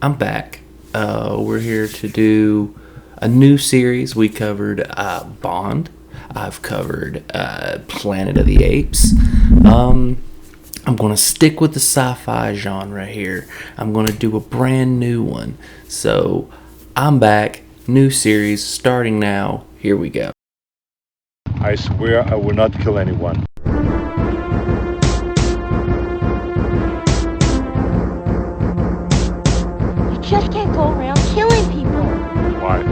I'm back. We're here to do a new series. We covered Bond. I've covered Planet of the Apes. I'm going to stick with the sci-fi genre here. I'm going to do a brand new one. So, I'm back. New series starting now. Here we go. I swear I will not kill anyone. You just can't go around killing people. Why?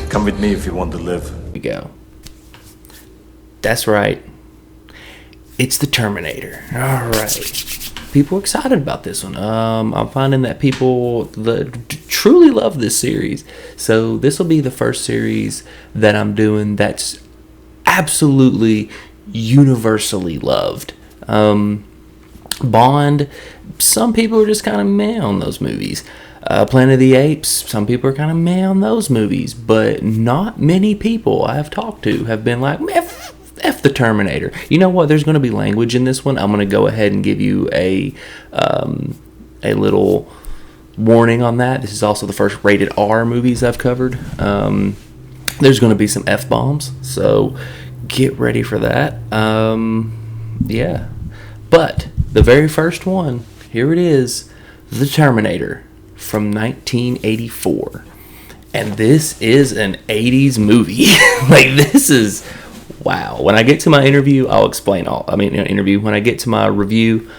Come with me if you want to live. Here we go. That's right. It's the Terminator. All right. People are excited about this one. I'm finding that people truly love this series. So this will be the first series that I'm doing that's absolutely universally loved. Bond, some people are just kind of meh on those movies. Planet of the Apes, some people are kind of meh on those movies. But not many people I have talked to have been like, F the Terminator. You know what? There's going to be language in this one. I'm going to go ahead and give you a little warning on that. This is also the first rated R movies I've covered. There's going to be some F-bombs, so get ready for that. Yeah. But the very first one, here it is, The Terminator from 1984. And this is an 80s movie. Like, this is... wow. When I get to my interview, I'll explain all. When I get to my review,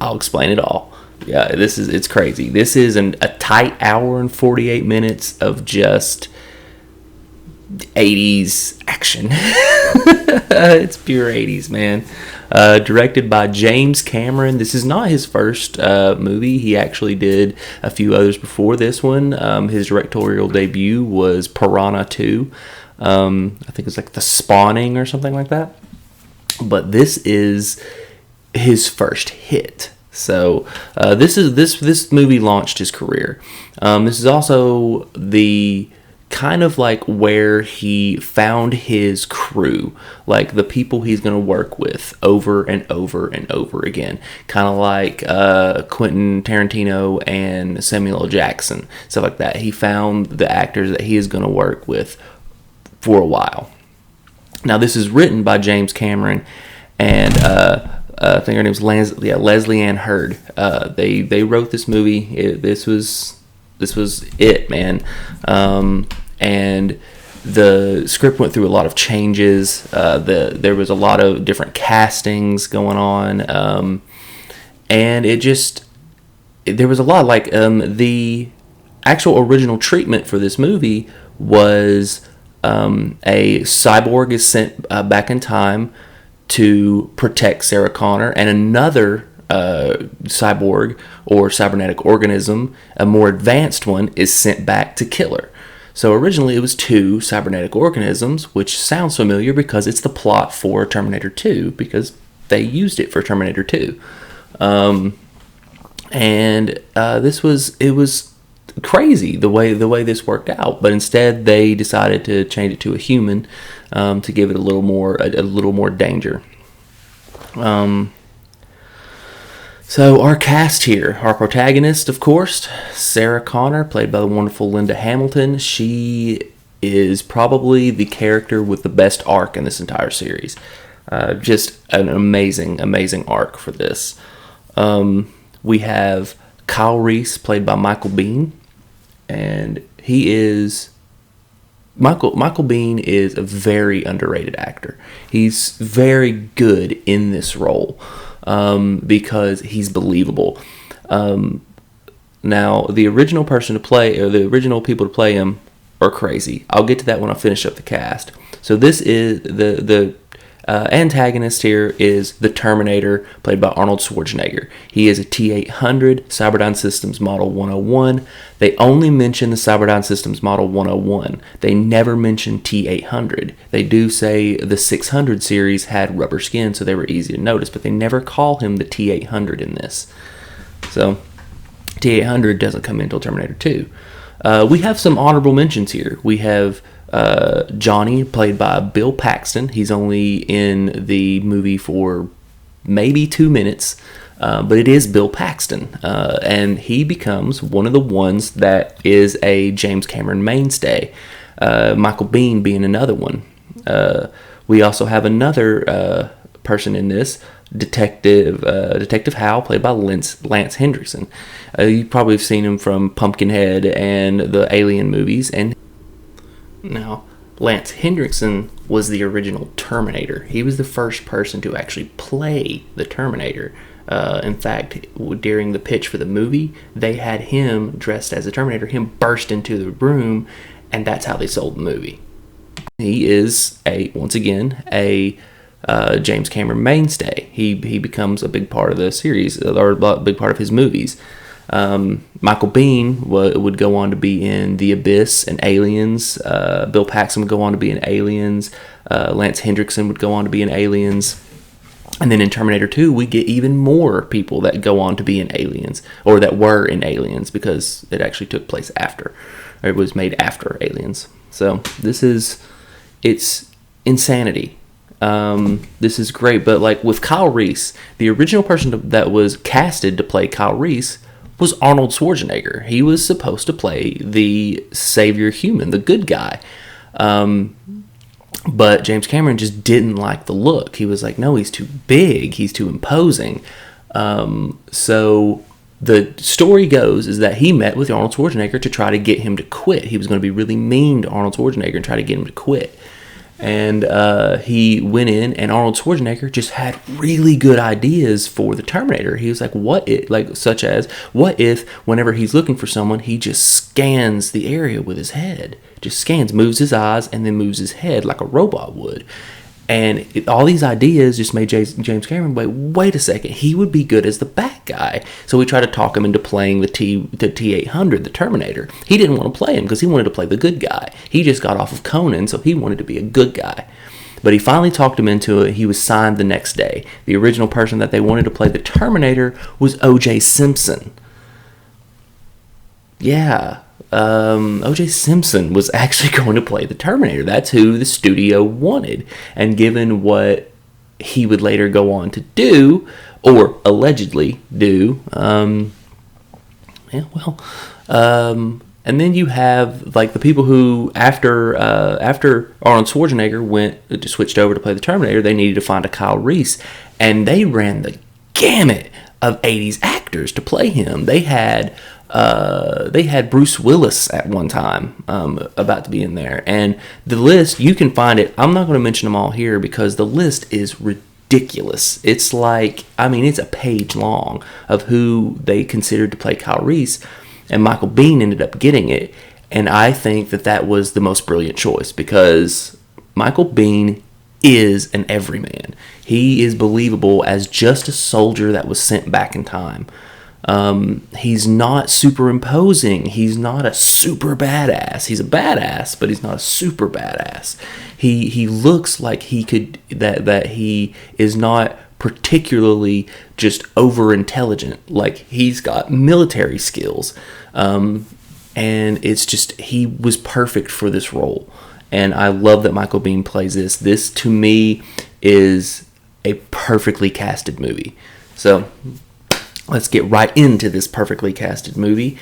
I'll explain it all. Yeah, it's crazy. This is a tight hour and 48 minutes of just 80s action. It's pure 80s, man. Directed by James Cameron. This is not his first movie. He actually did a few others before this one. His directorial debut was Piranha 2. I think it's like The Spawning or something like that. But this is his first hit. So this movie launched his career. This is also the kind of like where he found his crew, like the people he's going to work with over and over and over again. Kind of like Quentin Tarantino and Samuel L. Jackson, stuff like that. He found the actors that he is going to work with for a while. Now, this is written by James Cameron and I think her name's Leslie Ann Hurd. They wrote this movie. This was it, man. And the script went through a lot of changes. There was a lot of different castings going on, and there was a lot like the actual original treatment for this movie was. A cyborg is sent back in time to protect Sarah Connor, and another cyborg or cybernetic organism, a more advanced one, is sent back to kill her. So originally it was two cybernetic organisms, which sounds familiar because it's the plot for Terminator 2, because they used it for Terminator 2. It was crazy the way this worked out, but instead they decided to change it to a human to give it a little more danger. So our cast here, our protagonist, of course, Sarah Connor, played by the wonderful Linda Hamilton. She is probably the character with the best arc in this entire series. Just an amazing arc for this. We have Kyle Reese, played by Michael Biehn. And Michael Biehn is a very underrated actor. He's very good in this role because he's believable. Now, the original people to play him are crazy. I'll get to that when I finish up the cast. So this is the antagonist here is the Terminator, played by Arnold Schwarzenegger. He is a T-800 Cyberdyne Systems Model 101. They only mention the Cyberdyne Systems Model 101. They never mention T-800. They do say the 600 series had rubber skin, so they were easy to notice, but they never call him the T-800 in this. So T-800 doesn't come in until Terminator 2. We have some honorable mentions here. We have Johnny, played by Bill Paxton. He's only in the movie for maybe 2 minutes, but it is Bill Paxton. And he becomes one of the ones that is a James Cameron mainstay. Michael Biehn being another one. We also have another person in this, Detective Hal, played by Lance Hendrickson. You probably have seen him from Pumpkinhead and the Alien movies. And now, Lance Hendrickson was the original Terminator. He was the first person to actually play the Terminator. In fact, during the pitch for the movie, they had him dressed as a Terminator. Him burst into the room, and that's how they sold the movie. He is once again a James Cameron mainstay. He becomes a big part of the series, or a big part of his movies. Michael Biehn would go on to be in The Abyss and Aliens. Bill Paxton would go on to be in Aliens. Lance Hendrickson would go on to be in Aliens. And then in Terminator 2, we get even more people that go on to be in Aliens, or that were in Aliens, because it actually took place after, or it was made after Aliens. So it's insanity. This is great, but like with Kyle Reese, the original person that was casted to play Kyle Reese was Arnold Schwarzenegger. He was supposed to play the savior human, the good guy. But James Cameron just didn't like the look. He was like, no, he's too big, he's too imposing. So the story goes is that he met with Arnold Schwarzenegger to try to get him to quit. He was going to be really mean to Arnold Schwarzenegger and try to get him to quit. And he went in, and Arnold Schwarzenegger just had really good ideas for the Terminator. He was like, such as, what if whenever he's looking for someone, he just scans the area with his head, just scans, moves his eyes, and then moves his head like a robot would. And all these ideas just made James Cameron wait a second, he would be good as the bad guy. So we tried to talk him into playing the T-800, the Terminator. He didn't want to play him because he wanted to play the good guy. He just got off of Conan, so he wanted to be a good guy. But he finally talked him into it. He was signed the next day. The original person that they wanted to play the Terminator was O.J. Simpson. Yeah. O.J. Simpson was actually going to play the Terminator. That's who the studio wanted. And given what he would later go on to do, or allegedly do, and then you have like the people who after Arnold Schwarzenegger switched over to play the Terminator, they needed to find a Kyle Reese, and they ran the gamut of 80s actors to play him. They had Bruce Willis at one time about to be in there. And the list, you can find it. I'm not going to mention them all here because the list is ridiculous. It's like, it's a page long of who they considered to play Kyle Reese. And Michael Biehn ended up getting it. And I think that was the most brilliant choice because Michael Biehn is an everyman. He is believable as just a soldier that was sent back in time. He's not super imposing. He's not a super badass. He's a badass, but he's not a super badass. He looks like he could that he is not particularly just over intelligent. Like he's got military skills, and it's just he was perfect for this role. And I love that Michael Biehn plays this. This to me is a perfectly casted movie. So let's get right into this perfectly casted movie.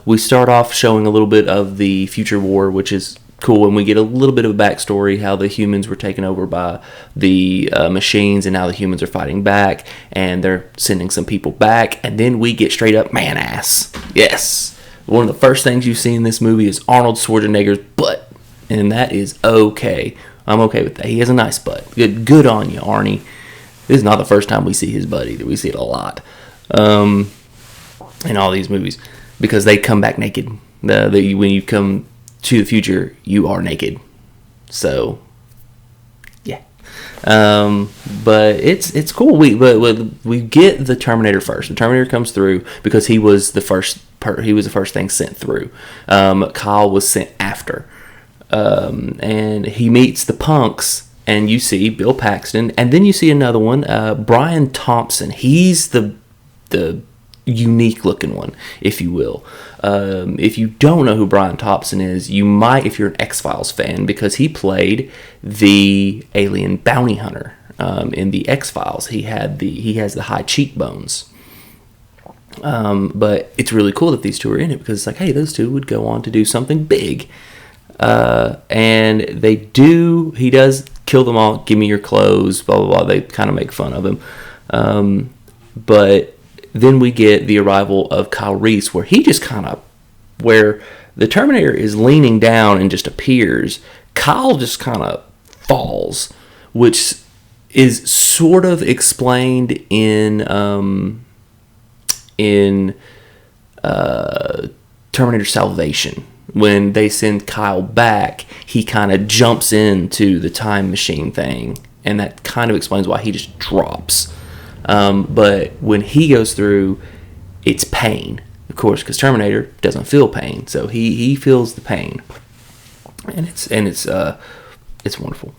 We start off showing a little bit of the future war, which is cool, and we get a little bit of a backstory, how the humans were taken over by the machines, and now the humans are fighting back, and they're sending some people back, and then we get straight up man-ass. Yes! One of the first things you see in this movie is Arnold Schwarzenegger's butt, and that is okay. I'm okay with that. He has a nice butt. Good on you, Arnie. This is not the first time we see his butt either. We see it a lot. In all these movies, because they come back naked. When you come to the future, you are naked. So, yeah. But it's cool. We get the Terminator first. The Terminator comes through because he was the first. He was the first thing sent through. Kyle was sent after, and he meets the punks. And you see Bill Paxton, and then you see another one, Brian Thompson. He's the unique looking one, if you will. If you don't know who Brian Thompson is, you might if you're an X-Files fan, because he played the alien bounty hunter in the X-Files. He has the high cheekbones. But it's really cool that these two are in it, because it's like, hey, those two would go on to do something big. And he does kill them all, give me your clothes, blah, blah, blah. They kind of make fun of him. But then we get the arrival of Kyle Reese, where where the Terminator is leaning down and just appears, Kyle just kind of falls, which is sort of explained in Terminator Salvation. When they send Kyle back, he kind of jumps into the time machine thing, and that kind of explains why he just drops. But when he goes through, it's pain, of course, because Terminator doesn't feel pain, so he feels the pain, and it's wonderful.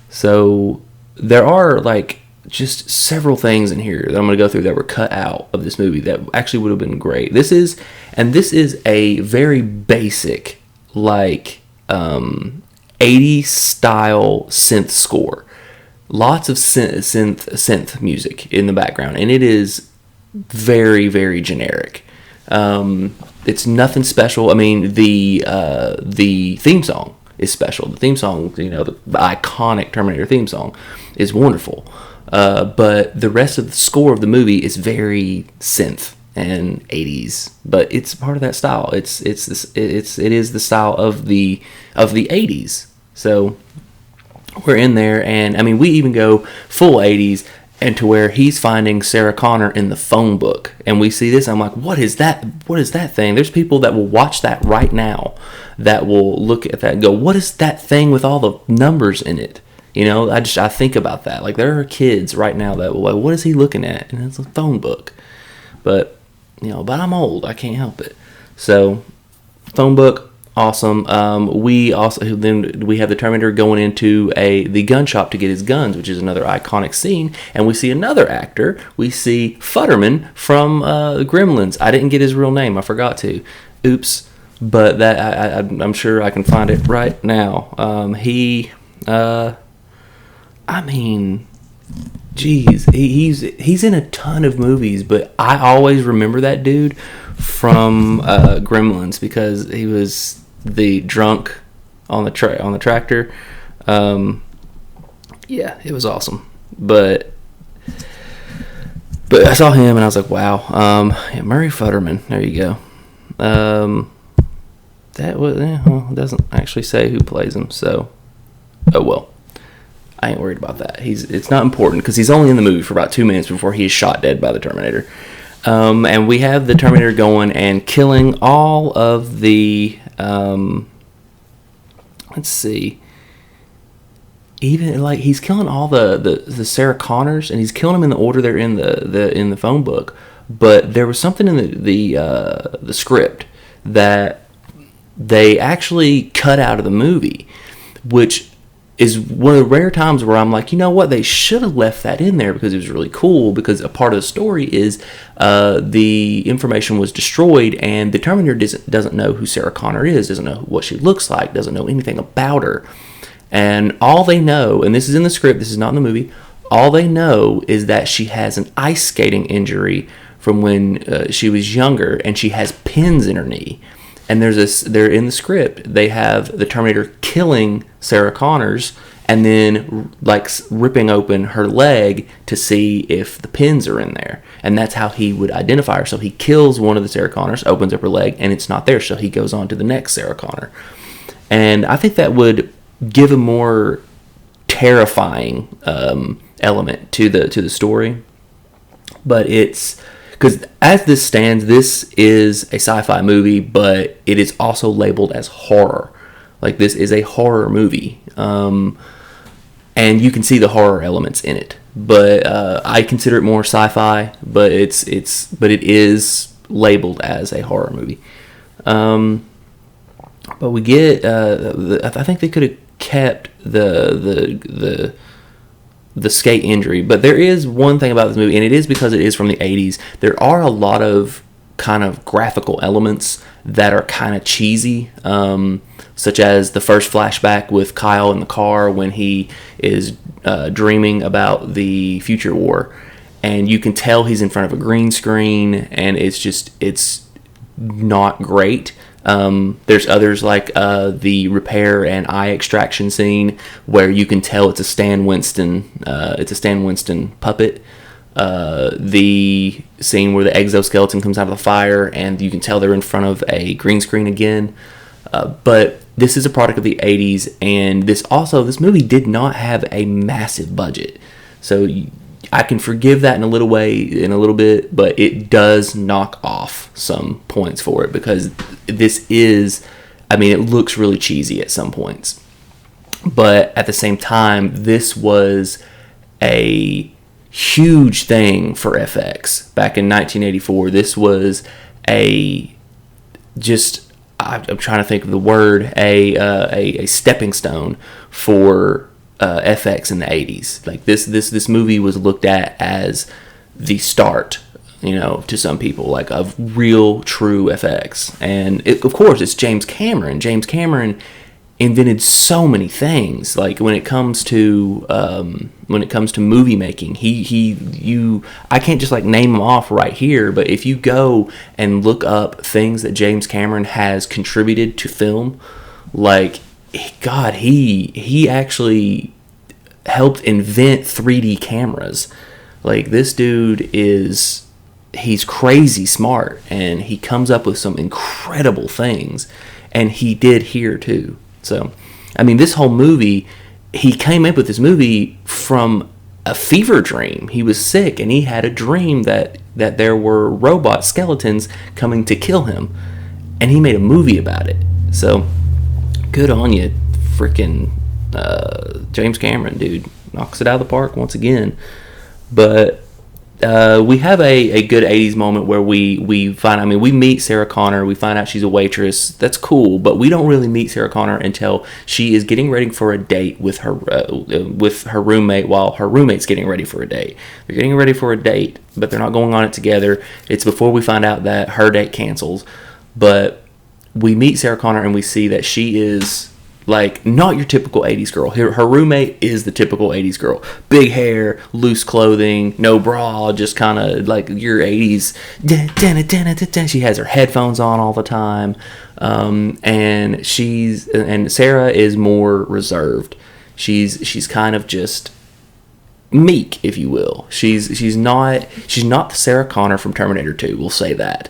So there are like just several things in here that I'm going to go through that were cut out of this movie that actually would have been great. This is a very basic, like, 80s style synth score. Lots of synth music in the background, and it is very, very generic. It's nothing special. I mean, the theme song is special. The theme song, the iconic Terminator theme song, is wonderful. But the rest of the score of the movie is very synth and 80s, but it's part of that style. It is the style of the 80s. So we're in there, and I mean, we even go full 80s, and to where he's finding Sarah Connor in the phone book, and we see this. I'm like, what is that? What is that thing? There's people that will watch that right now, that will look at that and go, what is that thing with all the numbers in it? I think about that. Like, there are kids right now that will, like, what is he looking at? And it's a phone book. But I'm old. I can't help it. So, phone book, awesome. We have the Terminator going into the gun shop to get his guns, which is another iconic scene. And we see another actor. We see Futterman from Gremlins. I didn't get his real name. I forgot to. Oops. But that I'm sure I can find it right now. He's in a ton of movies, but I always remember that dude from Gremlins, because he was the drunk on the tractor. Yeah, it was awesome. But I saw him and I was like, wow. Murray Futterman. There you go. It doesn't actually say who plays him, so oh well. I ain't worried about that. It's not important, because he's only in the movie for about 2 minutes before he is shot dead by the Terminator. And we have the Terminator going and killing all of the let's see. Even like he's killing all the Sarah Connors, and he's killing them in the order they're in the phone book. But there was something in the script that they actually cut out of the movie, which is one of the rare times where I'm like, you know what, they should have left that in there, because it was really cool, because a part of the story is the information was destroyed, and the Terminator doesn't know who Sarah Connor is, doesn't know what she looks like, doesn't know anything about her. And all they know, and this is in the script, this is not in the movie, all they know is that she has an ice skating injury from when she was younger, and she has pins in her knee. And they're in the script, they have the Terminator killing Sarah Connors and then like ripping open her leg to see if the pins are in there. And that's how he would identify her. So he kills one of the Sarah Connors, opens up her leg, and it's not there. So he goes on to the next Sarah Connor. And I think that would give a more terrifying element to the story. But it's... because as this stands, this is a sci-fi movie, but it is also labeled as horror. Like, this is a horror movie. And you can see the horror elements in it. But I consider it more sci-fi, but it is labeled as a horror movie. But we get... I think they could have kept the the skate injury. But there is one thing about this movie, and it is because it is from the 80s. There are a lot of kind of graphical elements that are kind of cheesy, such as the first flashback with Kyle in the car when he is dreaming about the future war, and you can tell he's in front of a green screen, and it's not great. There's others like the repair and eye extraction scene where you can tell it's a Stan Winston puppet. The scene where the exoskeleton comes out of the fire and you can tell they're in front of a green screen again. But this is a product of the 80s, and this movie did not have a massive budget. So I can forgive that in a little bit, but it does knock off some points for it because it looks really cheesy at some points. But at the same time, this was a huge thing for FX back in 1984. This was I'm trying to think of the word, a stepping stone for FX in the 80s. Like this movie was looked at as the start, to some people, like of real true FX. And of course it's James Cameron. James Cameron invented so many things. Like when it comes to movie making, I can't just like name them off right here, but if you go and look up things that James Cameron has contributed to film, like God, he actually helped invent 3D cameras. Like this dude he's crazy smart, and he comes up with some incredible things, and he did here too. So, this whole movie, he came up with this movie from a fever dream. He was sick, and he had a dream that there were robot skeletons coming to kill him, and he made a movie about it. So, good on you, freaking James Cameron, dude. Knocks it out of the park once again. But we have a good 80s moment where we meet Sarah Connor. We find out she's a waitress. That's cool, but we don't really meet Sarah Connor until she is getting ready for a date with her roommate, while her roommate's getting ready for a date. They're getting ready for a date, but they're not going on it together. It's before we find out that her date cancels. But we meet Sarah Connor and we see that she is like not your typical 80s girl. Her roommate is the typical 80s girl. Big hair, loose clothing, no bra, just kind of like your 80s. She has her headphones on all the time. And Sarah is more reserved. She's kind of just meek, if you will. She's not the Sarah Connor from Terminator 2, we'll say that.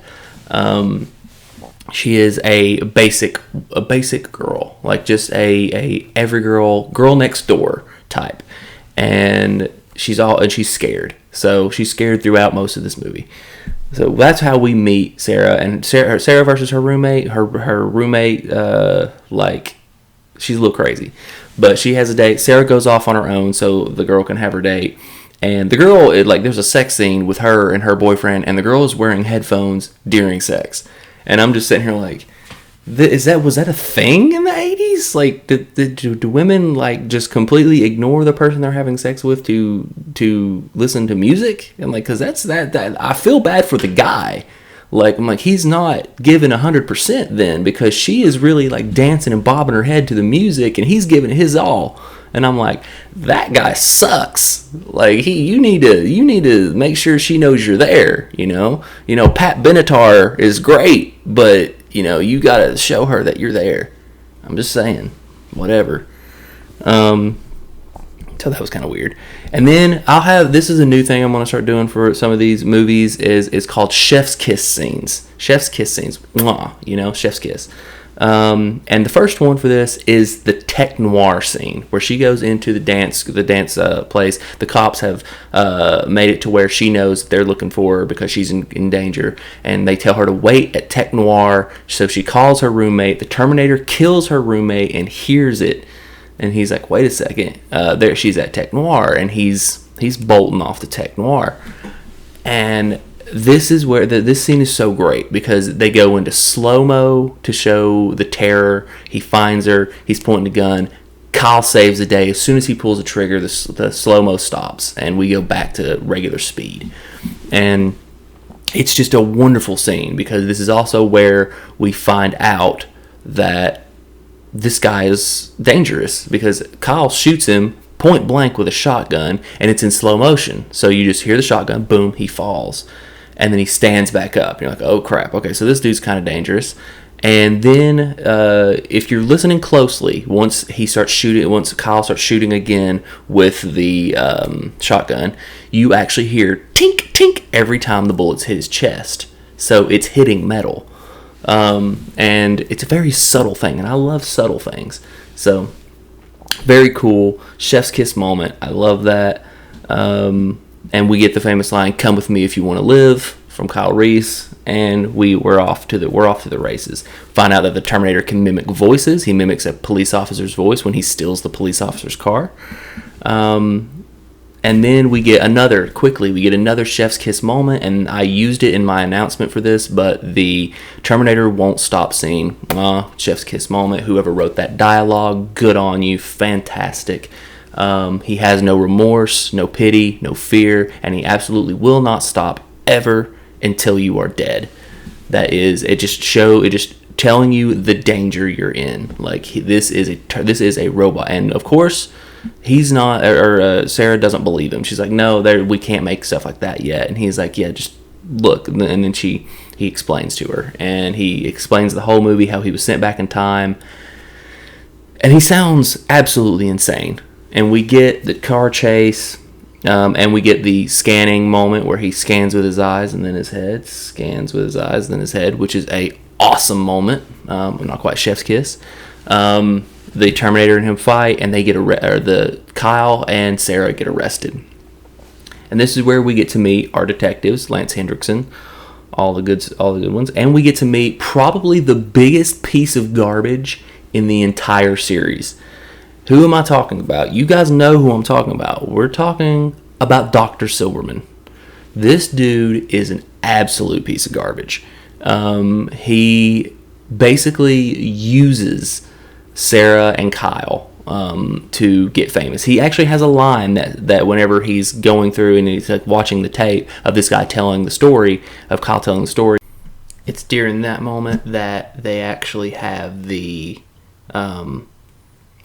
She is a basic girl, like just a every girl next door type, and she's scared. So she's scared throughout most of this movie. So that's how we meet Sarah, and Sarah versus her roommate. Her roommate, she's a little crazy, but she has a date. Sarah goes off on her own so the girl can have her date. And the girl, there's a sex scene with her and her boyfriend, and the girl is wearing headphones during sex. And I'm just sitting here like, was that a thing in the 80s? Like, do women like just completely ignore the person they're having sex with to listen to music? And like, cause that I feel bad for the guy. Like, I'm like, he's not giving 100% then, because she is really like dancing and bobbing her head to the music, and he's giving his all. And I'm like, that guy sucks. Like you need to make sure she knows you're there. Pat Benatar is great, but you gotta show her that you're there. I'm just saying, whatever. So that was kind of weird. And then this is a new thing I'm gonna start doing for some of these movies. Is called chef's kiss scenes. Chef's kiss scenes. Mwah, chef's kiss. And the first one for this is the tech noir scene where she goes into the dance place. The cops have made it to where she knows that they're looking for her because she's in danger, and they tell her to wait at tech noir. So she calls her roommate. The Terminator kills her roommate and hears it, and he's like, wait a second, there she's at tech noir, and he's bolting off the tech noir. And this is where this scene is so great, because they go into slow-mo to show the terror. He finds her, he's pointing a gun, Kyle saves the day. As soon as he pulls the trigger, the slow-mo stops, and we go back to regular speed. And it's just a wonderful scene, because this is also where we find out that this guy is dangerous, because Kyle shoots him point blank with a shotgun, and it's in slow motion. So you just hear the shotgun, boom, he falls. And then he stands back up. You're like, oh crap, okay, so this dude's kind of dangerous. And then, if you're listening closely, once Kyle starts shooting again with the shotgun, you actually hear tink, tink every time the bullets hit his chest. So it's hitting metal. And it's a very subtle thing, and I love subtle things. So, very cool. Chef's kiss moment. I love that. And we get the famous line, "Come with me if you want to live," from Kyle Reese, and we're off to the races. Find out that the Terminator can mimic voices. He mimics a police officer's voice when he steals the police officer's car. And then we get another chef's kiss moment, and I used it in my announcement for this, but the Terminator won't stop scene. Chef's kiss moment. Whoever wrote that dialogue, good on you, fantastic. He has no remorse, no pity, no fear, and he absolutely will not stop ever until you are dead. It just telling you the danger you're in. Like, this is a robot, and of course he's not, or Sarah doesn't believe him. She's like, no, we can't make stuff like that yet. And he's like, yeah, just look. And then he explains to her, and he explains the whole movie, how he was sent back in time, and he sounds absolutely insane. And we get the car chase, and we get the scanning moment where he scans with his eyes and then his head, scans with his eyes and then his head, which is a awesome moment. Not quite chef's kiss. The Terminator and him fight, and they get Kyle and Sarah get arrested. And this is where we get to meet our detectives, Lance Hendrickson, all the good ones, and we get to meet probably the biggest piece of garbage in the entire series. Who am I talking about? You guys know who I'm talking about. We're talking about Dr. Silverman. This dude is an absolute piece of garbage. He basically uses Sarah and Kyle to get famous. He actually has a line that whenever he's going through and he's like watching the tape of this guy telling the story, of Kyle telling the story, it's during that moment that they actually have the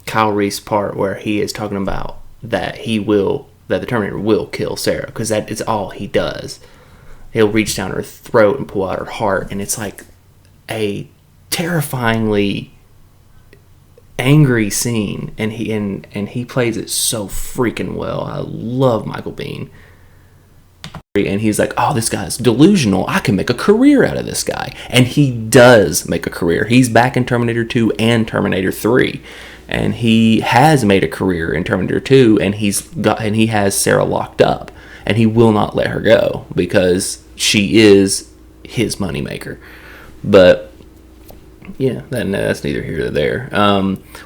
Kyle Reese part where he is talking about that the Terminator will kill Sarah, because that is all he does. He'll reach down her throat and pull out her heart, and it's like a terrifyingly angry scene, and he plays it so freaking well. I love Michael Biehn. And he's like, oh, this guy's delusional. I can make a career out of this guy. And he does make a career. He's back in Terminator 2 and Terminator 3. And he has made a career in Terminator 2, and he has Sarah locked up. And he will not let her go, because she is his moneymaker. But yeah, that's neither here nor there.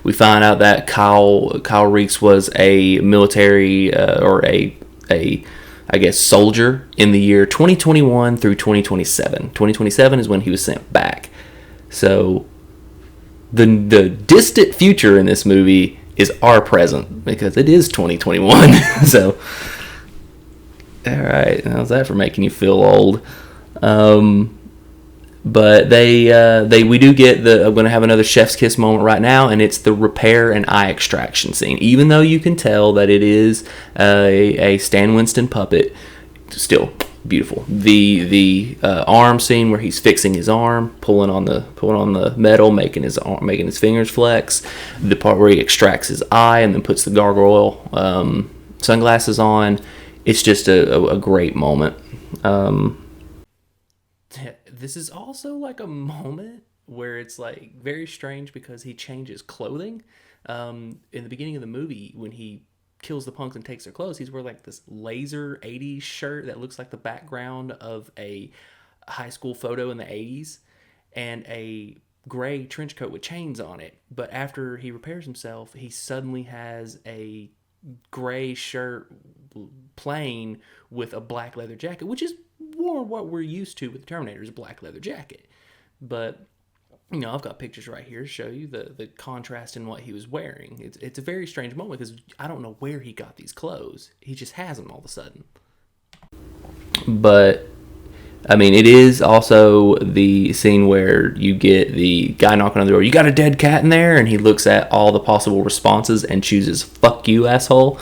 We find out that Kyle Reese was a military or a I guess soldier in the year 2021 through 2027. 2027 is when he was sent back. So the distant future in this movie is our present, because it is 2021. So, all right, how's that for making you feel old? But we do get I'm going to have another chef's kiss moment right now, and it's the repair and eye extraction scene. Even though you can tell that it is a Stan Winston puppet, still beautiful. The arm scene where he's fixing his arm, pulling on the metal, making his fingers flex. The part where he extracts his eye and then puts the gargoyle sunglasses on. It's just a great moment. This is also like a moment where it's like very strange, because he changes clothing. In the beginning of the movie, when he kills the punks and takes their clothes, he's wearing like this laser 80s shirt that looks like the background of a high school photo in the 80s, and a gray trench coat with chains on it. But after he repairs himself, he suddenly has a gray shirt plain with a black leather jacket, which is more what we're used to with the Terminator, is a black leather jacket. But I've got pictures right here to show you the contrast in what he was wearing. It's a very strange moment because I don't know where he got these clothes. He just has them all of a sudden. But I mean, it is also the scene where you get the guy knocking on the door. You got a dead cat in there? And he looks at all the possible responses and chooses, fuck you, asshole.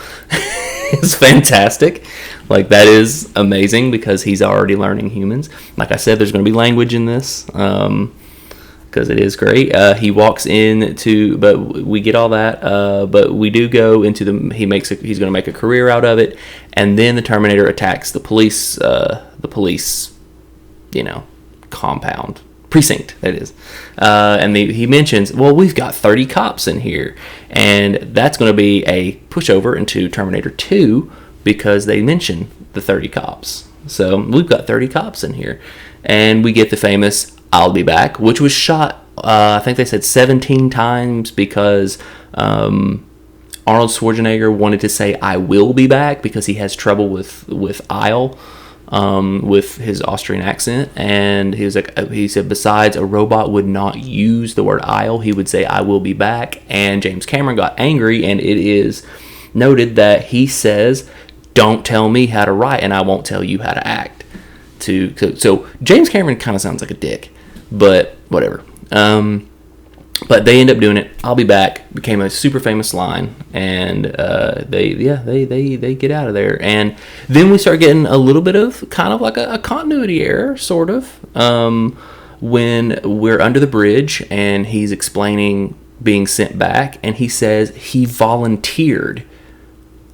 It's fantastic. Like, that is amazing because he's already learning humans. Like I said, there's going to be language in this because it is great. He walks into, but we get all that. But we do go into he's going to make a career out of it. And then the Terminator attacks the police, compound, precinct, that is. And he mentions, well, we've got 30 cops in here. And that's going to be a pushover into Terminator 2 because they mention the 30 cops. So we've got 30 cops in here. And we get the famous I'll be back, which was shot, I think they said 17 times because Arnold Schwarzenegger wanted to say I will be back because he has trouble with I'll. With his Austrian accent, and he said besides a robot would not use the word I'll, he would say I will be back. And James Cameron got angry, and it is noted that he says, don't tell me how to write and I won't tell you how to act. So James Cameron kind of sounds like a dick, but whatever. But they end up doing it. I'll be back became a super famous line, and they get out of there, and then we start getting a little bit of kind of like a continuity error, sort of, when we're under the bridge and he's explaining being sent back, and he says he volunteered.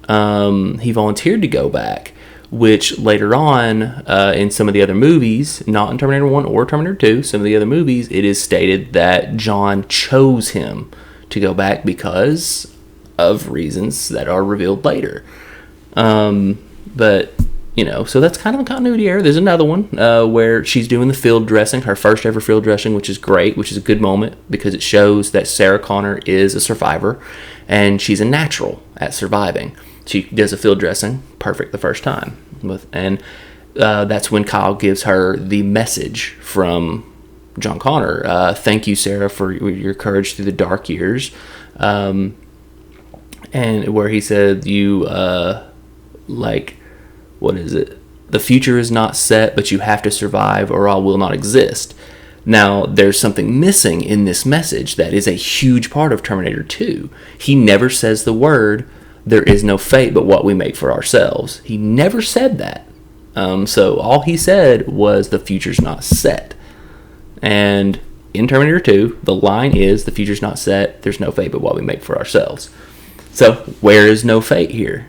He volunteered to go back, which later on in some of the other movies, not in Terminator 1 or Terminator 2, some of the other movies, it is stated that John chose him to go back because of reasons that are revealed later. But, so that's kind of a continuity error. There's another one where she's doing the field dressing, her first ever field dressing, which is great, which is a good moment because it shows that Sarah Connor is a survivor and she's a natural at surviving. She does a field dressing perfect the first time. And that's when Kyle gives her the message from John Connor. Thank you, Sarah, for your courage through the dark years. And where he said, what is it? The future is not set, but you have to survive or I will not exist. Now, there's something missing in this message that is a huge part of Terminator 2. He never says the word, there is no fate but what we make for ourselves. He never said that. So all he said was the future's not set. And in Terminator 2, the line is the future's not set, there's no fate but what we make for ourselves. So where is no fate here?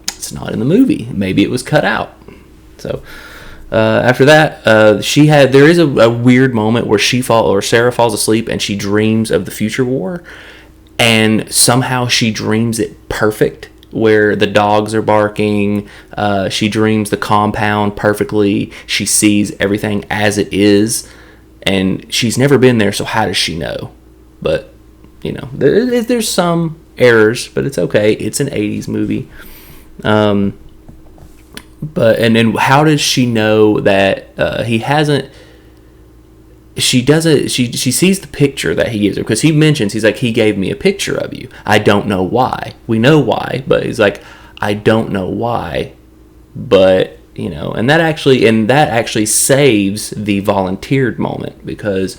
It's not in the movie. Maybe it was cut out. So after that, there is a weird moment where Sarah falls asleep and she dreams of the future war. And somehow she dreams it perfect, where the dogs are barking. She dreams the compound perfectly. She sees everything as it is. And she's never been there, so how does she know? But, there's some errors, but it's okay. It's an 80s movie. And then how does she know that he hasn't... She sees the picture that he gives her because he mentions, he's like, he gave me a picture of you. I don't know why. We know why, but he's like, I don't know why, but and that actually saves the volunteered moment because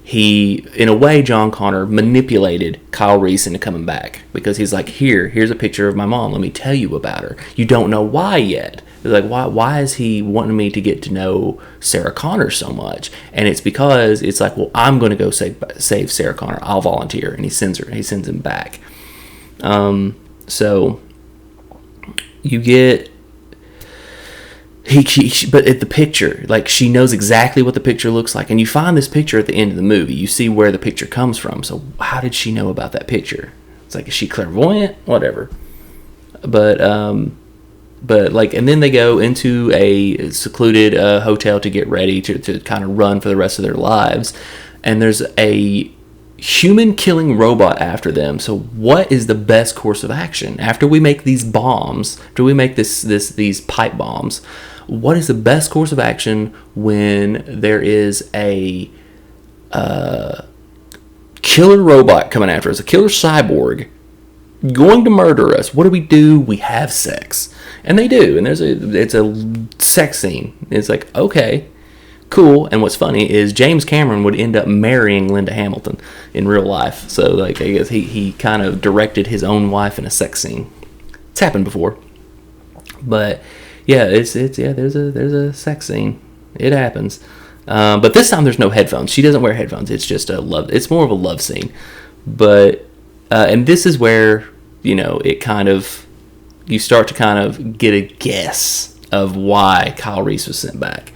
he, in a way, John Connor manipulated Kyle Reese into coming back because he's like, here's a picture of my mom. Let me tell you about her. You don't know why yet. It's like, why is he wanting me to get to know Sarah Connor so much? And it's because it's like, well, I'm going to go save Sarah Connor. I'll volunteer. And he sends him back. So you get, but at the picture, like, she knows exactly what the picture looks like. And you find this picture at the end of the movie. You see where the picture comes from. So how did she know about that picture? It's like, is she clairvoyant? Whatever. But and then they go into a secluded hotel to get ready to kind of run for the rest of their lives. And there's a human killing robot after them. So what is the best course of action? After we make these bombs, after we make these pipe bombs, what is the best course of action when there is a killer robot coming after us, a killer cyborg going to murder us. What do? We have sex. And they do. And it's a sex scene. It's like, okay, cool. And what's funny is James Cameron would end up marrying Linda Hamilton in real life. So like, I guess he kind of directed his own wife in a sex scene. It's happened before. But yeah, there's a sex scene. It happens. But this time there's no headphones. She doesn't wear headphones. It's just it's more of a love scene. But and this is where, it kind of, you start to kind of get a guess of why Kyle Reese was sent back.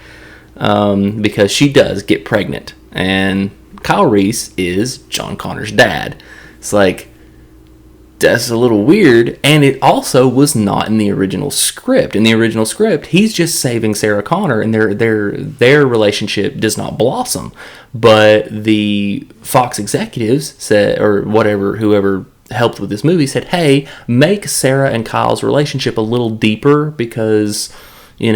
Because she does get pregnant. And Kyle Reese is John Connor's dad. It's like, that's a little weird. And it also was not in the original script. In the original script, he's just saving Sarah Connor, and their relationship does not blossom. But the Fox executives said, or whoever helped with this movie said, hey, make Sarah and Kyle's relationship a little deeper, because we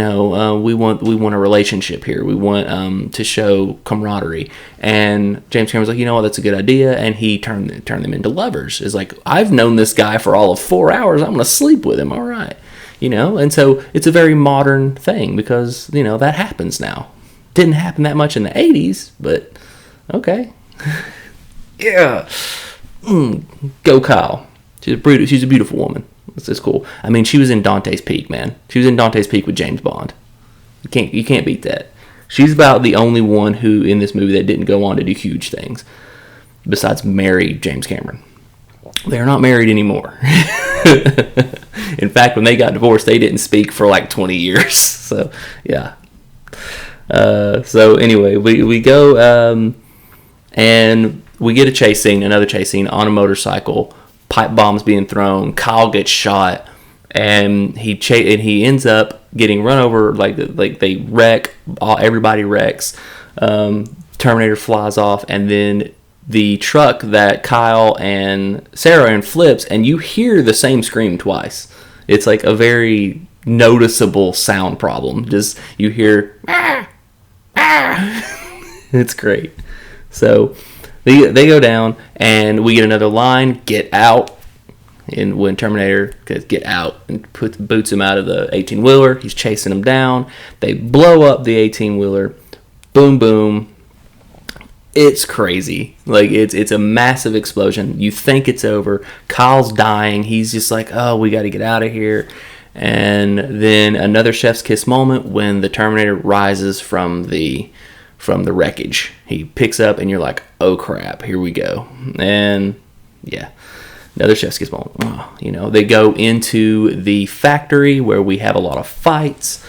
want a relationship here. We want to show camaraderie. And James Cameron's like, you know what, that's a good idea. And he turned them into lovers. It's like, I've known this guy for all of 4 hours. I'm going to sleep with him. All right. And so it's a very modern thing, because, that happens now. Didn't happen that much in the 80s, but okay. Yeah. Go Kyle. She's a beautiful woman. This is cool. I mean, she was in Dante's Peak, man. She was in Dante's Peak with James Bond. You can't beat that. She's about the only one who in this movie that didn't go on to do huge things, besides marry James Cameron. They're not married anymore. In fact, when they got divorced, they didn't speak for like 20 years. So yeah. So anyway, we go and we get another chase scene on a motorcycle. Pipe bombs being thrown. Kyle gets shot, and he ends up getting run over. Like they wreck. Everybody wrecks. Terminator flies off, and then the truck that Kyle and Sarah are in flips, and you hear the same scream twice. It's like a very noticeable sound problem. Just you hear, ah, ah. It's great. So they go down, and we get another line, get out. And when Terminator says get out and boots him out of the 18-wheeler, he's chasing him down. They blow up the 18-wheeler. Boom, boom. It's crazy. Like, it's a massive explosion. You think it's over. Kyle's dying. He's just like, oh, we got to get out of here. And then another chef's kiss moment when the Terminator rises from the wreckage. He picks up, and you're like, oh crap, here we go. And yeah, another chef's kiss moment. Oh, they go into the factory where we have a lot of fights.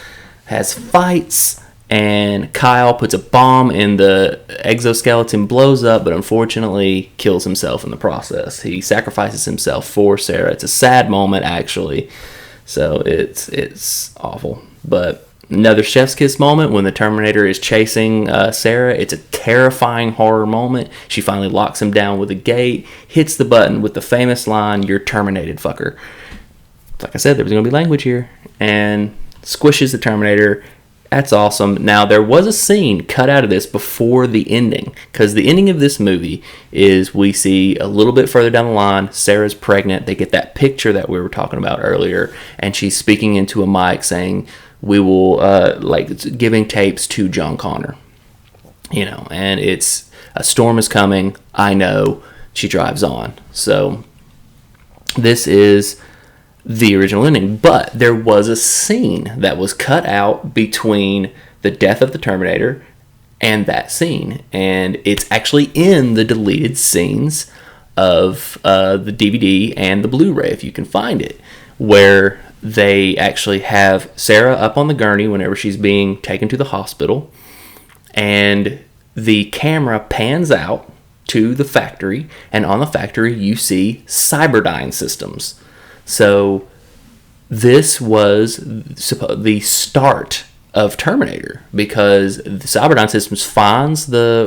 And Kyle puts a bomb in the exoskeleton, blows up, but unfortunately kills himself in the process. He sacrifices himself for Sarah. It's a sad moment, actually. So it's awful. But another chef's kiss moment when the Terminator is chasing Sarah. It's a terrifying horror moment. She finally locks him down with a gate, hits the button with the famous line, "You're terminated, fucker." Like I said, there was going to be language here. And squishes the Terminator. That's awesome. Now, there was a scene cut out of this before the ending, because the ending of this movie is we see a little bit further down the line, Sarah's pregnant. They get that picture that we were talking about earlier, and she's speaking into a mic saying, we will, giving tapes to John Connor. And it's, a storm is coming. I know. She drives on. So this is the original ending, but there was a scene that was cut out between the death of the Terminator and that scene, and it's actually in the deleted scenes of the DVD and the Blu-ray, if you can find it, where they actually have Sarah up on the gurney whenever she's being taken to the hospital, and the camera pans out to the factory, and on the factory you see Cyberdyne systems. So this was the start of Terminator, because the Cyberdyne systems finds the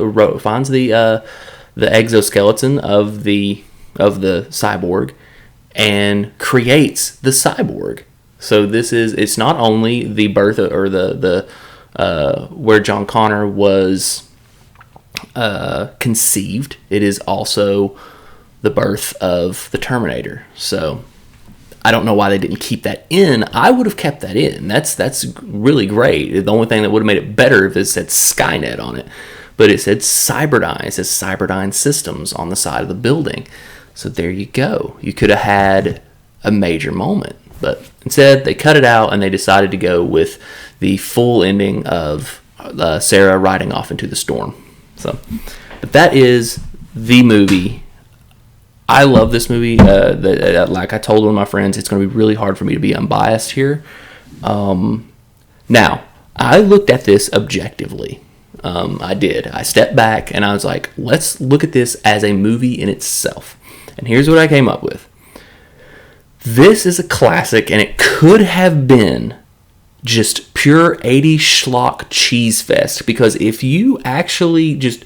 exoskeleton of the cyborg and creates the cyborg. So it's not only the birth or the where John Connor was conceived. It is also the birth of the Terminator. So I don't know why they didn't keep that in. I would have kept that in. That's really great. The only thing that would have made it better if it said Skynet on it. But it said Cyberdyne. It says Cyberdyne Systems on the side of the building. So there you go. You could have had a major moment. But instead, they cut it out and they decided to go with the full ending of Sarah riding off into the storm. So, but that is the movie. I love this movie. Like I told one of my friends, it's going to be really hard for me to be unbiased here. Now, I looked at this objectively. I did. I stepped back and I was like, let's look at this as a movie in itself. And here's what I came up with. This is a classic, and it could have been just pure 80s schlock cheese fest, because if you actually just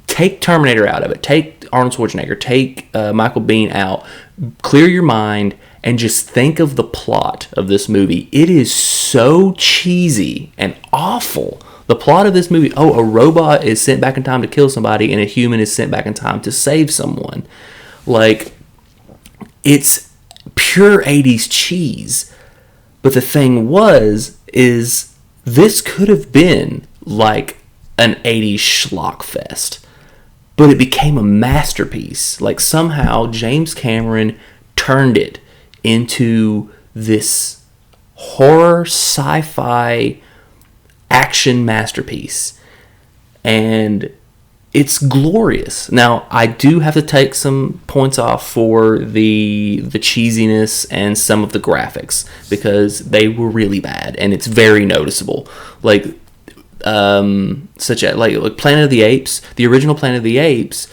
take Terminator out of it, take Arnold Schwarzenegger, take Michael Biehn out, clear your mind, and just think of the plot of this movie. It is so cheesy and awful. The plot of this movie, a robot is sent back in time to kill somebody, and a human is sent back in time to save someone. Like, it's pure 80s cheese. But the thing is this could have been like an 80s schlock fest. But it became a masterpiece. Like, somehow James Cameron turned it into this horror sci-fi action masterpiece. And it's glorious. Now, I do have to take some points off for the cheesiness and some of the graphics, because they were really bad and it's very noticeable. Like such as like Planet of the Apes, the original Planet of the Apes,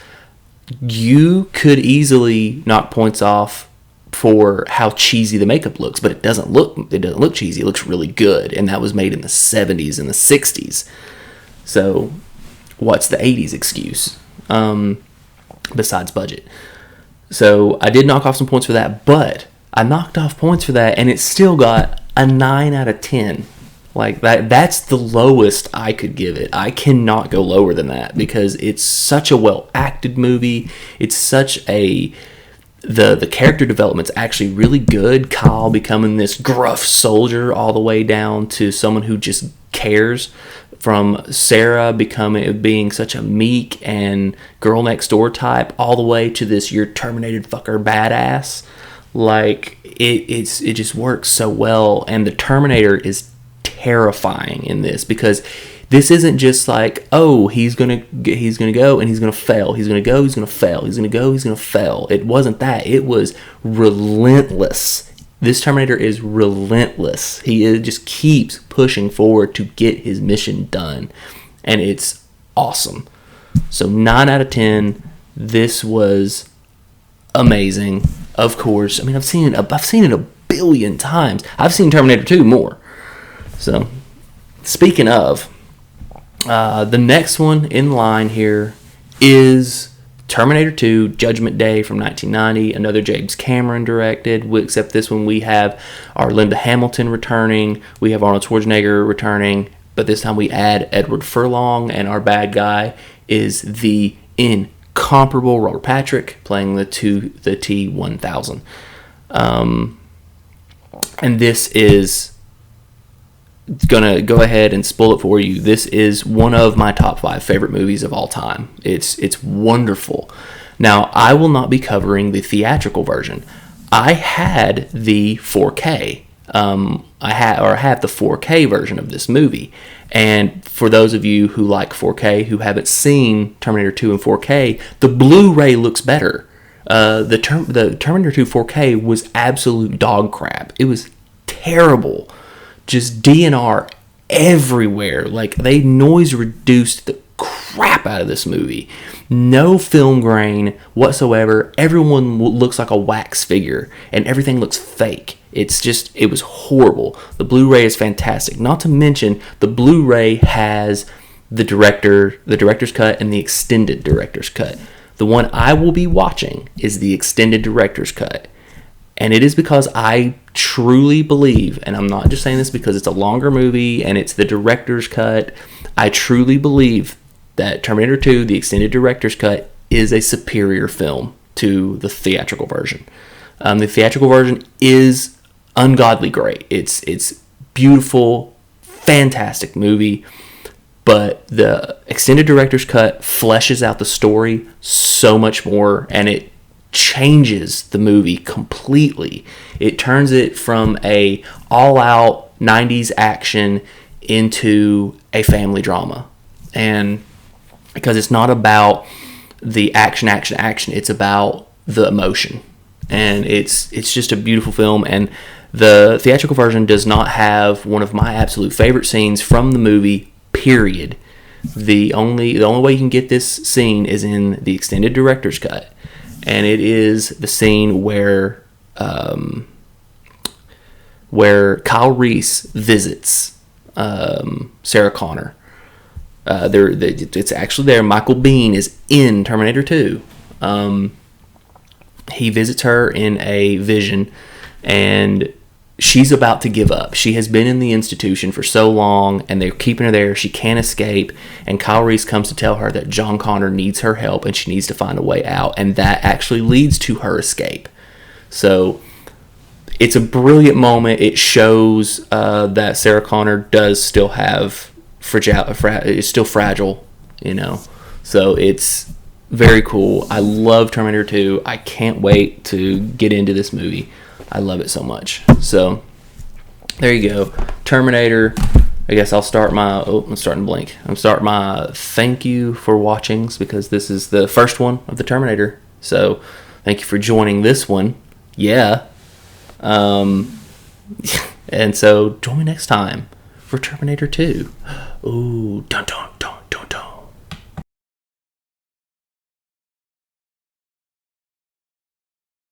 you could easily knock points off for how cheesy the makeup looks, but it doesn't look cheesy. It looks really good, and that was made in the 70s and the 60s. So what's the 80s excuse besides budget? So I did knock off some points for that, but I knocked off points for that and it still got a 9 out of 10. Like, that's the lowest I could give it. I cannot go lower than that, because it's such a well acted movie. It's such a the character development's actually really good. Kyle becoming this gruff soldier all the way down to someone who just cares, from Sarah being such a meek and girl next door type, all the way to this "you're terminated fucker" badass. Like, it just works so well. And the Terminator is terrifying in this, because this isn't just like, oh, he's gonna go and he's gonna fail, he's gonna go, he's gonna fail, he's gonna go, he's gonna fail. It wasn't that. It was relentless. This Terminator is relentless. He just keeps pushing forward to get his mission done, and it's awesome. So 9 out of 10. This was amazing. Of course, I mean, I've seen it a billion times. I've seen Terminator 2 more. So, speaking of, the next one in line here is Terminator 2, Judgment Day from 1990, another James Cameron directed, except this one we have our Linda Hamilton returning, we have Arnold Schwarzenegger returning, but this time we add Edward Furlong, and our bad guy is the incomparable Robert Patrick, playing the T-1000. And this is gonna go ahead and spoil it for you. This is one of my top 5 favorite movies of all time. It's wonderful. Now, I will not be covering the theatrical version. I had the 4K. I have the 4K version of this movie. And for those of you who like 4K, who haven't seen Terminator 2 in 4K, the Blu-ray looks better. The Terminator 2 4K was absolute dog crap. It was terrible. Just DNR everywhere. Like, they noise reduced the crap out of this movie. No film grain whatsoever. Everyone looks like a wax figure, and everything looks fake. It was horrible. The Blu-ray is fantastic. Not to mention, the Blu-ray has the director's cut and the extended director's cut. The one I will be watching is the extended director's cut. And it is because I truly believe, and I'm not just saying this because it's a longer movie and it's the director's cut, I truly believe that Terminator 2, the extended director's cut, is a superior film to the theatrical version. The theatrical version is ungodly great. It's beautiful, fantastic movie, but the extended director's cut fleshes out the story so much more, and it changes the movie completely. It turns it from a all-out 90s action into a family drama. And because it's not about the action, it's about the emotion. And it's just a beautiful film. And the theatrical version does not have one of my absolute favorite scenes from the movie, period. The only way you can get this scene is in the extended director's cut. And it is the scene where Kyle Reese visits Sarah Connor. It's actually there. Michael Biehn is in Terminator 2. He visits her in a vision, and she's about to give up. She has been in the institution for so long, and they're keeping her there. She can't escape, and Kyle Reese comes to tell her that John Connor needs her help, and she needs to find a way out, and that actually leads to her escape. So it's a brilliant moment. It shows that Sarah Connor does still have is still fragile, So it's very cool. I love Terminator 2. I can't wait to get into this movie. I love it so much. So there you go. Terminator. I guess I'll start my... I'm starting to blink. I'm starting my thank you for watchings, because this is the first one of the Terminator. So thank you for joining this one. Yeah. And so join me next time for Terminator 2. Ooh, dun dun dun.